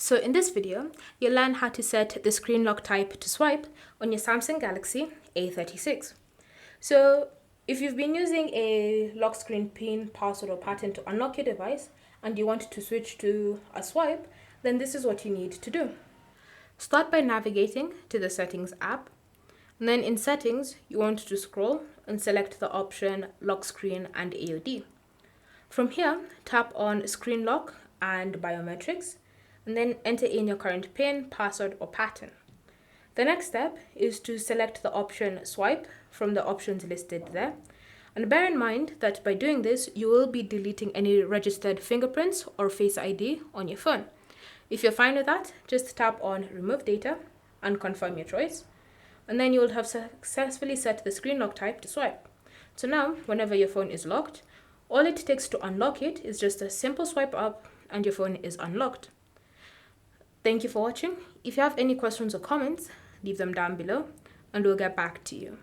So in this video, you'll learn how to set the screen lock type to swipe on your Samsung Galaxy A36. So if you've been using a lock screen pin, password or pattern to unlock your device and you want to switch to a swipe, then this is what you need to do. Start by navigating to the Settings app. And then in Settings, you want to scroll and select the option Lock Screen and AOD. From here, tap on Screen Lock and Biometrics, and then enter in your current PIN, password, or pattern. The next step is to select the option Swipe from the options listed there. And bear in mind that by doing this, you will be deleting any registered fingerprints or Face ID on your phone. If you're fine with that, just tap on Remove Data and confirm your choice. And then you will have successfully set the screen lock type to swipe. So now, whenever your phone is locked, all it takes to unlock it is just a simple swipe up and your phone is unlocked. Thank you for watching. If you have any questions or comments, leave them down below and we'll get back to you.